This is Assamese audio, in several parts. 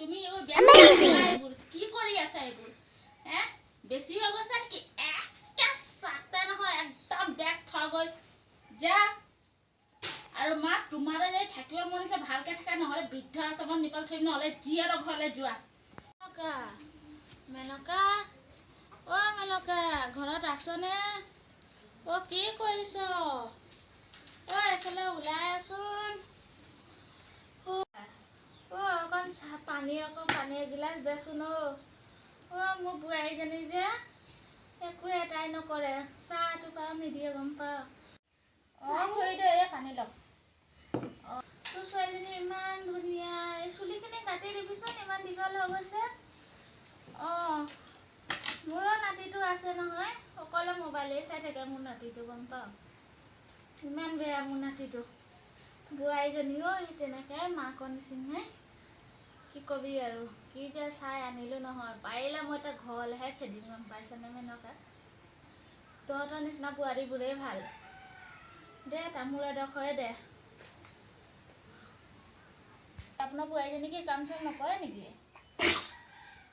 তুমি এইবোৰ বেয়া কি কৰি আছা এইবোৰ বেছি হৈ গৈছে নেকি চাকটা নহয় একদম বেগ থৈ গৈ যা আৰু মা তোমাৰ যে থাকিব মন আছে ভালকে থাকা নহ'লে বৃদ্ধ আশ্ৰমত নিপাল থৈ নহ'লে জীয়াৰৰ ঘৰলৈ যোৱা মেনকা অ মেনকা ঘৰত আছনে অ কি কৰিছ অ এফালে ওলাই আছোন অকণ পানী এগিলাচ দেচোন মোৰ বোৱাৰীজনী যে একো এটাই নকৰে চাহ এটোপাও নিদিয়ে গম পাওঁ খুৰী দে পানী লওক তোৰ ছোৱালীজনী ইমান ধুনীয়া এই চুলিখিনি কাটি দিবিচোন ইমান দীঘল হৈ গৈছে মোৰো নাতিটো আছে নহয় অকলে মোবাইলেই চাই থাকে মোৰ নাতিটো গম পাওঁ ইমান বেয়া মোৰ নাতিটো বোৱাৰীজনীও তেনেকৈ মাকৰ নিচিনাই কি কবি আৰু কি যে চাই আনিলোঁ নহয় পাৰিলে মই এতিয়া ঘৰলৈহে খেদিম গম পাইছনে মেনকা তহঁতৰ নিচিনা বোৱাৰীবোৰেই ভাল দে তামোল এডোখৰে দে আপোনাৰ বোৱাৰীজনী কি কাম চাম নকৰে নেকি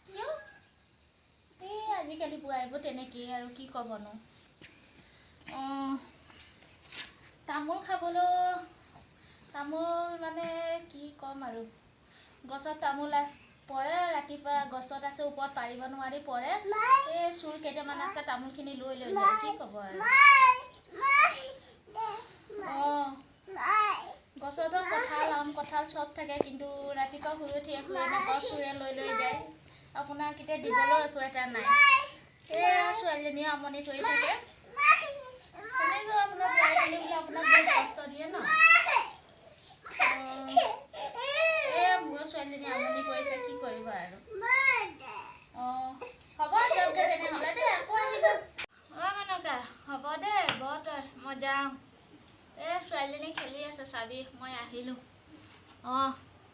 কিয় এই আজিকালি বোৱাৰীবোৰ তেনেকেই আৰু কি ক'বনো তামোল খাবলৈ তামোল মানে কি ক'ম আৰু গছত তামোল পৰে ৰাতিপুৱা গছত আছে ওপৰত পাৰিব নোৱাৰি পৰে এই চোৰ কেইটামান আছে তামোলখিনি লৈ লৈ যায় কি ক'ব আৰু গছতো কঁঠাল আম কঁঠাল চব থাকে কিন্তু ৰাতিপুৱা শুই উঠি একো এনেকুৱা চোৰে লৈ লৈ যায় আপোনাক এতিয়া দিবলৈও একো এটা নাই এই ছোৱালীজনীয়ে আমনি কৰি থাকে শুনিছোঁ আপোনাৰ বোৱাৰীজনী বোলে আপোনাক বহুত কষ্ট দিয়ে ন মোৰ ছোৱালীজনী আমনি কৰিছে কি কৰিব আৰু হ'ব দিয়ক তেনেহ'লে দেই আকৌ আহিব মেনকা হ'ব দে তই মই যাওঁ এই ছোৱালীজনী খেলি আছে চাবি মই আহিলোঁ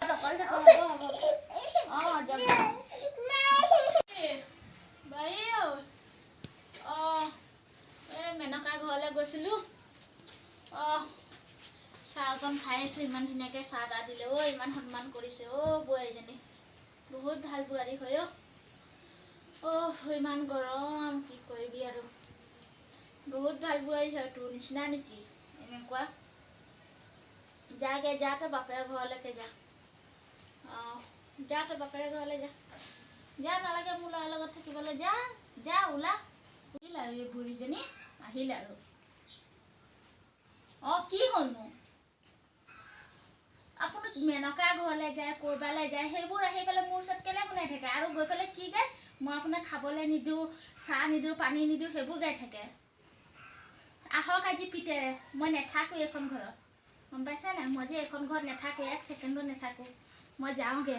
অকল থাকক হ'ব যাওক এই মেনকা ঘৰলৈ গৈছিলোঁ চাহ অকণ খাই আছোঁ ইমান ধুনীয়াকৈ চাহ তাহ দিলে ইমান সন্মান কৰিছে বোৱাৰীজনী বহুত ভাল বোৱাৰী হয় ইমান গৰম কি কৰিবি আৰু বহুত ভাল বোৱাৰী হয় তোৰ নিচিনা নেকি এনেকুৱা যা তই বাপেৰ ঘৰলৈকে যা তই বাপেৰ ঘৰলৈ যা নালাগে মোৰ ল'ৰাৰ লগত থাকিবলৈ যা ওলা আহিল আৰু এই বুঢ়ীজনী আহিল আৰু কি হ'লনো আপুনি মেনকা ঘৰলৈ যায় ক'ৰবালৈ যায় সেইবোৰ আহি পেলাই মোৰ ওচৰত কেলৈ শুনাই থাকে আৰু গৈ পেলাই কি গায় মই আপোনাক খাবলৈ নিদিওঁ চাহ নিদিওঁ পানী নিদিওঁ সেইবোৰ গাই থাকে আহক আজি পিতেৰে মই নাথাকোঁ এইখন ঘৰত গম পাইছে নাই মই যে এইখন ঘৰত নাথাকোঁ এক ছেকেণ্ডো নাথাকোঁ মই যাওঁগৈ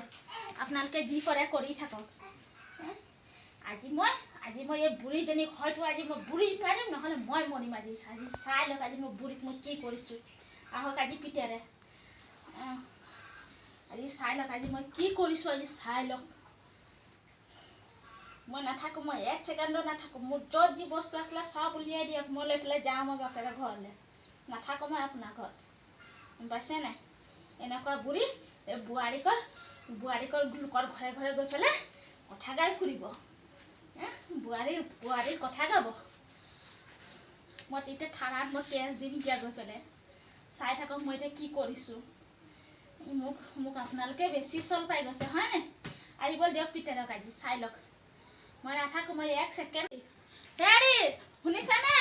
আপোনালোকে যি কৰে কৰি থাকক আজি মই এই বুঢ়ীজনীক হয়তো আজি মই বুঢ়ীক মাৰিম নহ'লে মই মৰিম আজি চাই লওক আজি মই বুঢ়ীক মই কি কৰিছোঁ আহক আজি পিতেৰে আজি চাই লওক আজি মই কি কৰিছোঁ আজি চাই লওক মই নাথাকোঁ মই এক ছেকেণ্ডো নাথাকোঁ মোৰ য'ত যি বস্তু আছিলে চব উলিয়াই দিয়ক মই লৈ পেলাই যাওঁ মই বাপেৰে ঘৰলৈ নাথাকোঁ মই আপোনাৰ ঘৰত গম পাইছে নাই এনেকুৱা বুঢ়ী এই বোৱাৰীকৰ লোকৰ ঘৰে ঘৰে গৈ পেলাই কথা গাই ফুৰিব বোৱাৰীৰ কথা গাব মই তেতিয়া থানাত মই কেছ দিম এতিয়া গৈ পেলাই চাই থাকক মই এতিয়া কি কৰিছোঁ মোক আপোনালোকে বেছি চল পাই গৈছে হয়নে আহিব দিয়ক পিতেৰক আজি চাই লওক মই নাথাকোঁ মই এক ছেকেণ্ড হেৰি শুনিছানে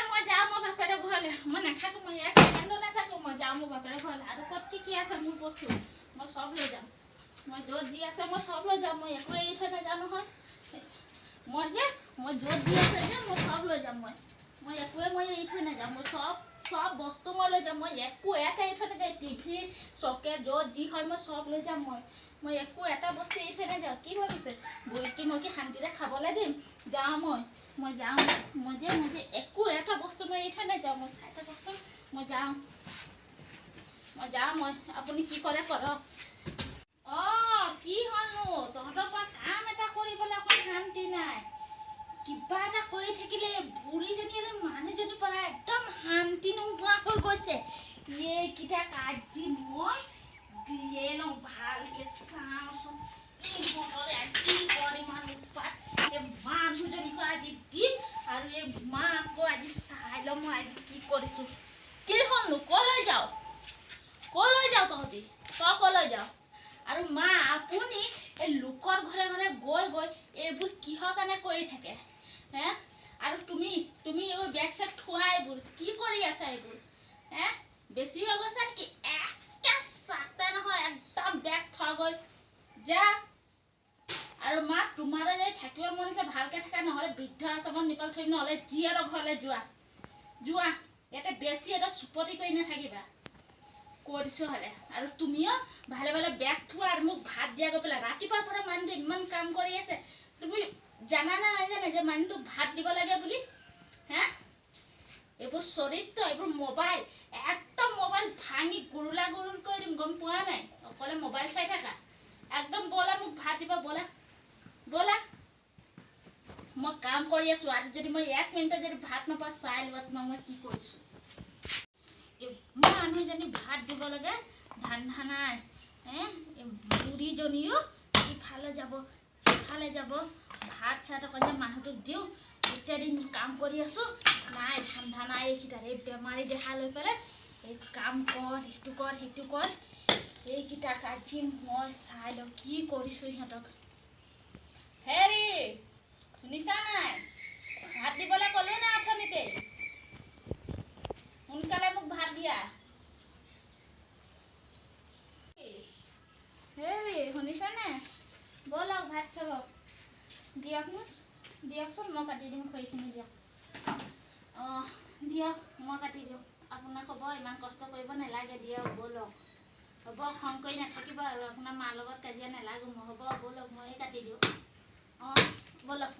মই যাওঁ মই বাপেৰৰ ঘৰলৈ মই নাথাকোঁ মই এক ছেকেণ্ডো নাথাকোঁ মই যাওঁ মোৰ বাপেৰৰ ঘৰলৈ আৰু ক'ত কি আছে মোৰ বস্তু মই চব লৈ যাম মই য'ত যি আছে মই চব লৈ যাম মই একো এৰি থৈ নাযাওঁ নহয় মই য'ত যি আছে যে মই চব লৈ যাম মই একোৱে মই এৰি থৈ নাযাওঁ মই চব বস্তু মই লৈ যাম মই একো এটা এৰি থৈ নাযাওঁ টিভি চকেট য'ত যি হয় মই চব লৈ যাম মই একো এটা বস্তু এৰি থৈ নাযাওঁ কি ভাবিছে বুঢ়ীক মই কি শান্তিৰে খাবলৈ দিম যাওঁ মই যাওঁ মই যে একো এটা বস্তু মই এৰি থৈ নাযাওঁ মই চাই থাককচোন মই যাওঁ আপুনি কি কৰে কৰক কি হ'লনো তহঁতৰ পৰা কাম এটা কৰিবলৈ অকণ শান্তি নাই কিবা এটা কৰি থাকিলে বুঢ়ীজনী আৰু মানুহজনীৰ পৰা একদম শান্তি নোহোৱা হৈ গৈছে এইকেইটা কাজি মই দিয়ে লওঁ ভালকৈ চাওঁ যাও তহঁতি তই কলৈ যাও আৰু মা আপুনি এই লোকৰ ঘৰে ঘৰে গৈ গৈ এইবোৰ কিহৰ কাৰণে কৰি থাকে হে আৰু তুমি এইবোৰ বেগ চেগ থোৱা এইবোৰ কি কৰি আছা এইবোৰ হে বেছি হৈ গৈছে নেকি একে চাতে নহয় একদম বেগ থৈ গৈ যা আৰু মা তোমাৰ যদি থাকিব মন আছে ভালকে থাকা নহ'লে বৃদ্ধ আশ্ৰমত নিপাল থৈ নহ'লে জীয়েৰৰ ঘৰলৈ যোৱা ইয়াতে বেছি এটা চুপতি কৰি নাথাকিবা কৈ দিছোঁ হ'লে আৰু তুমিও ভালে ভালে বেগ থোৱা আৰু মোক ভাত দিয়া গৈ পেলাই ৰাতিপুৱাৰ পৰা মানুহটো ইমান কাম কৰি আছে তুমি জানা না নাজানে যে মানুহটোক ভাত দিব লাগে বুলি হে এইবোৰ চৰিত্ৰ এইবোৰ মোবাইল একদম মোবাইল ভাঙি গুৰুলা গুৰুল কৰি দিম গম পোৱা নাই অকলে মোবাইল চাই থাকা একদম ব'লা মোক ভাত দিব ব'লা মই কাম কৰি আছো আৰু যদি মই 1 মিনিটত যদি ভাত নাপাওঁ চাই লোৱা তোমাক মই কি কৰিছোঁ মই মানুহজনী ভাত দিব লাগে ধান্দা নাই বুঢ়ীজনীও ইফালে যাব সিফালে যাব ভাত চাত অকণ মানুহটোক দিওঁ ইত্যাদি কাম কৰি আছোঁ নাই ধান্দা নাই এইকেইটা এই বেমাৰী দেখা লৈ পেলাই এই কাম কৰ সিটো কৰ এইকেইটাক আজি মই চাই লওঁ কি কৰিছোঁ সিহঁতক হেৰি শুনিছা নাই ভাত দিবলৈ ক'লো না অথনিতে সোনকালে মোক ভাত দিয়া হেৰি শুনিছানে ব'লক ভাত খাব দিয়কচোন মই কাটি দিম খৰিখিনি দিয়ক দিয়ক মই কাটি দিওঁ আপোনাক হ'ব ইমান কষ্ট কৰিব নালাগে দিয়ক ব'লক হ'ব খং কৰি নাথাকিব আৰু আপোনাৰ মাৰ লগত কাজিয়া নালাগো মই হ'ব ব'লক ময়ে কাটি দিওঁ ব'লক